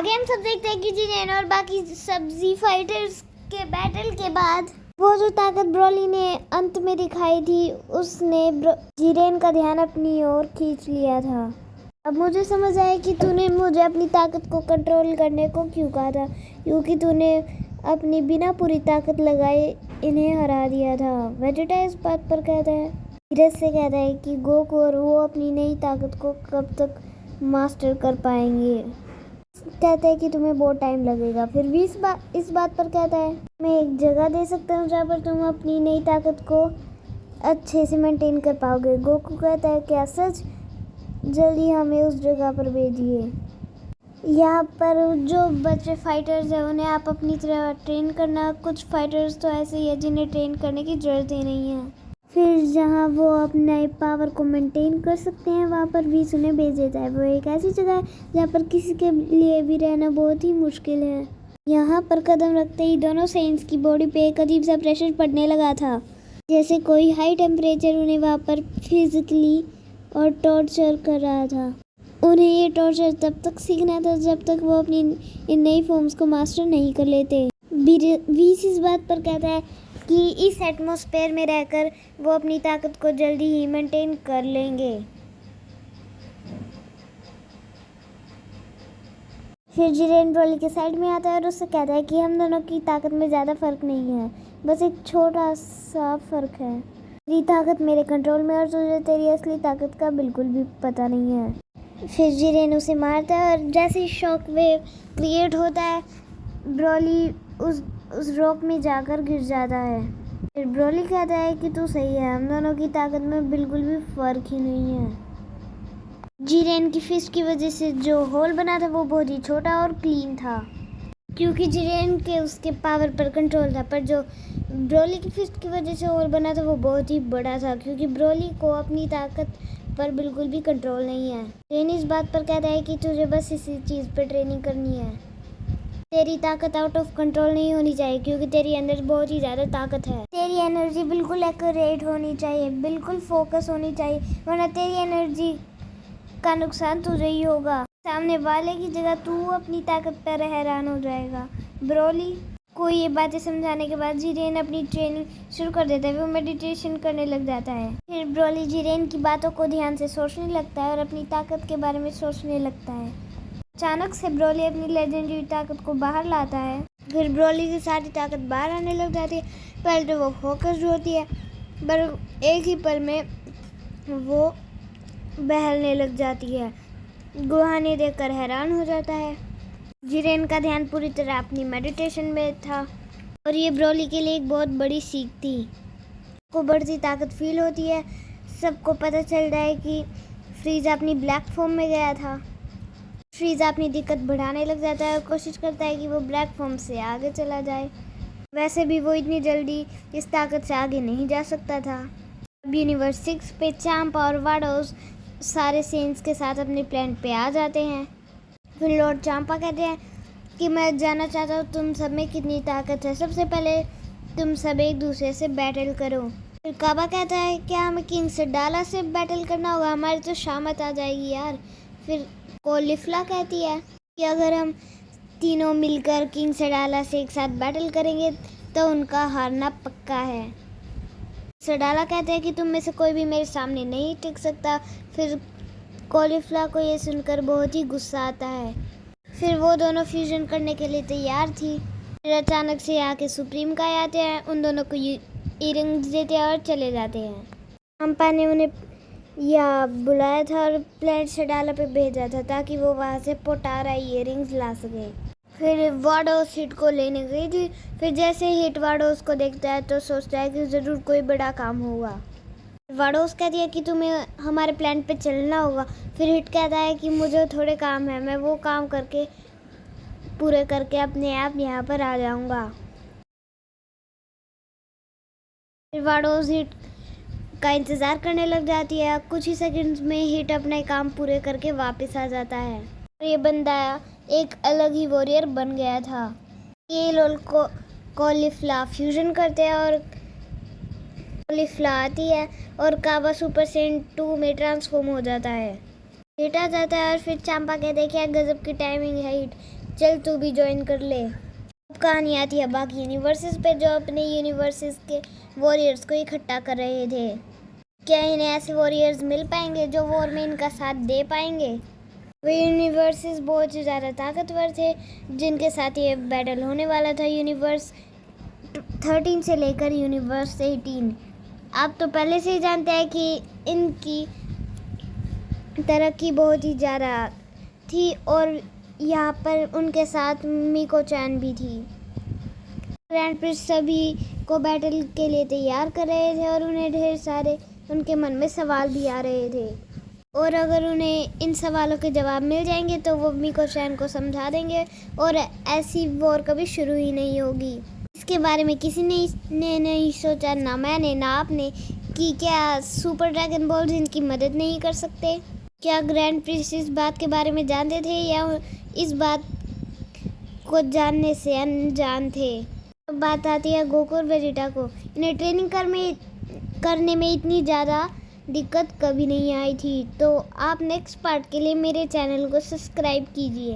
आगे हम सब देखते हैं कि जिरेन और बाकी सब्जी फाइटर्स के बैटल के बाद वो जो ताकत ब्रोली ने अंत में दिखाई थी उसने जिरेन का ध्यान अपनी ओर खींच लिया था। अब मुझे समझ आया कि तूने मुझे अपनी ताकत को कंट्रोल करने को क्यों कहा था, क्योंकि तूने अपनी बिना पूरी ताकत लगाए इन्हें हरा दिया था। वेजिटा इस बात पर कहता है, धीरज से कहता है कि गोकू और वो अपनी नई ताकत को कब तक मास्टर कर पाएंगे। कहता है कि तुम्हें बहुत टाइम लगेगा। फिर भी इस बात पर कहता है, मैं एक जगह दे सकता हूँ जहाँ पर तुम अपनी नई ताकत को अच्छे से मेंटेन कर पाओगे। गोकू कहता है, क्या सच? जल्दी हमें उस जगह पर भेजिए। यहाँ पर जो बच्चे फाइटर्स हैं उन्हें आप अपनी तरह ट्रेन करना। कुछ फाइटर्स तो ऐसे ही है जिन्हें ट्रेन करने की ज़रूरत ही नहीं है। फिर जहाँ वो अपने पावर को मेंटेन कर सकते हैं वहाँ पर भी उन्हें भेज देता है। वो एक ऐसी जगह है जहाँ पर किसी के लिए भी रहना बहुत ही मुश्किल है। यहाँ पर कदम रखते ही दोनों सेंट्स की बॉडी पे एक अजीब सा प्रेशर पड़ने लगा था, जैसे कोई हाई टेम्परेचर उन्हें वहाँ पर फिजिकली और टॉर्चर कर रहा था। उन्हें ये टॉर्चर तब तक सीखना था जब तक वो अपनी इन नई फॉर्म्स को मास्टर नहीं कर लेते। वीस इस बात पर कहता है कि इस एटमॉस्फेयर में रहकर वो अपनी ताकत को जल्दी ही मेंटेन कर लेंगे। फिर जिरेन ब्रोली के साइड में आता है और उससे कहता है कि हम दोनों की ताकत में ज़्यादा फर्क नहीं है, बस एक छोटा सा फर्क है। तेरी ताकत मेरे कंट्रोल में और तुझे तेरी असली ताकत का बिल्कुल भी पता नहीं है। फिर जिरेन उसे मारता है और जैसे ही शॉक वेव क्रिएट होता है ब्रोली उस रॉक में जाकर गिर जाता है। फिर ब्रोली कहता है कि तू सही है, हम दोनों की ताकत में बिल्कुल भी फर्क ही नहीं है। जिरेन की फिस्ट की वजह से जो होल बना था वो बहुत ही छोटा और क्लीन था, क्योंकि जिरेन के उसके पावर पर कंट्रोल था। पर जो ब्रोली की फिस्ट की वजह से होल बना था वो बहुत ही बड़ा था, क्योंकि ब्रोली को अपनी ताकत पर बिल्कुल भी कंट्रोल नहीं है। जिरेन इस बात पर कहता है कि तुझे बस इसी चीज़ पर ट्रेनिंग करनी है। तेरी ताकत आउट ऑफ कंट्रोल नहीं होनी चाहिए, क्योंकि तेरी अंदर बहुत ही ज़्यादा ताकत है। तेरी एनर्जी बिल्कुल एक्यूरेट होनी चाहिए, बिल्कुल फोकस होनी चाहिए, वरना तेरी एनर्जी का नुकसान तुझे ही होगा। सामने वाले की जगह तू अपनी ताकत पर हैरान हो जाएगा। ब्रोली को ये बातें समझाने के बाद जिरेन अपनी ट्रेनिंग शुरू कर देता है। वो मेडिटेशन करने लग जाता है। फिर ब्रोली जिरेन की बातों को ध्यान से सोचने लगता है और अपनी ताकत के बारे में सोचने लगता है। अचानक से ब्रोली अपनी लेजेंडरी ताकत को बाहर लाता है। फिर ब्रोली की सारी ताकत बाहर आने लग जाती है। पहले तो वो फोकस्ड होती है, पर एक ही पल में वो बहलने लग जाती है। गुहाने देखकर हैरान हो जाता है। जिरेन का ध्यान पूरी तरह अपनी मेडिटेशन में था और ये ब्रोली के लिए एक बहुत बड़ी सीख थी। को बढ़ती ताकत फील होती है। सबको पता चल रहा है कि फ्रीज़ा अपनी ब्लैक फॉर्म में गया था। फ्रीज़ा अपनी दिक्कत बढ़ाने लग जाता है और कोशिश करता है कि वो ब्लैक फॉर्म से आगे चला जाए। वैसे भी वो इतनी जल्दी इस ताकत से आगे नहीं जा सकता था। अब यूनिवर्स 6 पे चांपा और वाडोस सारे सेंट्स के साथ अपने प्लान पे आ जाते हैं। फिर लॉर्ड चांपा कहते हैं कि मैं जानना चाहता हूँ तुम सब में कितनी ताकत है, सबसे पहले तुम सब एक दूसरे से बैटल करो। फिर काबा कहता है क्या हमें किंग सेडाला से बैटल करना होगा, हमारी तो शामत आ जाएगी यार। फिर कोलिफ्ला कहती है कि अगर हम तीनों मिलकर किंग सेडाला से एक साथ बैटल करेंगे तो उनका हारना पक्का है। सेडाला कहते हैं कि तुम में से कोई भी मेरे सामने नहीं टिक सकता। फिर कोलिफ्ला को ये सुनकर बहुत ही गुस्सा आता है। फिर वो दोनों फ्यूजन करने के लिए तैयार थी। फिर अचानक से यहाँ के सुप्रीम का आते हैं, उन दोनों को इयरिंग्स देते हैं और चले जाते हैं। चंपा ने उन्हें यहाँ बुलाया था और प्लेनेट सेडाला पे भेजा था ताकि वो वहाँ से पोटारा इयरिंग्स ला सके। फिर वाडोस हिट को लेने गई थी। फिर जैसे हिट वाडोस को देखता है तो सोचता है कि ज़रूर कोई बड़ा काम होगा। वाडोस कहती है कि तुम्हें हमारे प्लान पे चलना होगा। फिर हिट कहता है कि मुझे थोड़े काम है, मैं वो काम करके पूरे करके अपने आप यहाँ पर आ जाऊँगा। फिर वाडोस हिट का इंतज़ार करने लग जाती है। कुछ ही सेकंड्स में हिट अपने काम पूरे करके वापस आ जाता है और ये बंदा एक अलग ही वॉरियर बन गया था। ये लोग को कोलिफ्ला फ्यूजन करते हैं और कोलिफ्ला आती है और काबा सुपर सेंट 2 में ट्रांसफॉर्म हो जाता है। हिट आ जाता है और फिर चांपा कहते हैं कि गजब की टाइमिंग है हिट, चल तू भी ज्वाइन कर ले। अब कहानी आती है बाकी यूनिवर्सेस पे, जो अपने यूनिवर्सेस के वॉरियर्स को इकट्ठा कर रहे थे। क्या इन्हें ऐसे वॉरियर्स मिल पाएंगे जो वॉर में इनका साथ दे पाएंगे? वे यूनिवर्सेस बहुत ही ज़्यादा ताकतवर थे जिनके साथ ये बैटल होने वाला था। यूनिवर्स 13 से लेकर यूनिवर्स 18। आप तो पहले से ही जानते हैं कि इनकी तरक्की बहुत ही ज़्यादा थी और यहाँ पर उनके साथ मीको चैन भी थी। ग्रैंड प्रिंस सभी को बैटल के लिए तैयार कर रहे थे और उन्हें ढेर सारे उनके मन में सवाल भी आ रहे थे, और अगर उन्हें इन सवालों के जवाब मिल जाएंगे तो वो मीको चैन को समझा देंगे और ऐसी वॉर कभी शुरू ही नहीं होगी। इसके बारे में किसी ने नहीं सोचा, ना मैंने ना आपने, कि क्या सुपर ड्रैगन बॉल्स इनकी मदद नहीं कर सकते। क्या ग्रैंड प्रिंस इस बात के बारे में जानते थे या इस बात को जानने से अनजान थे? अब बात आती है गोकू और वेजिटा को। इन्हें ट्रेनिंग करने में इतनी ज़्यादा दिक्कत कभी नहीं आई थी। तो आप नेक्स्ट पार्ट के लिए मेरे चैनल को सब्सक्राइब कीजिए।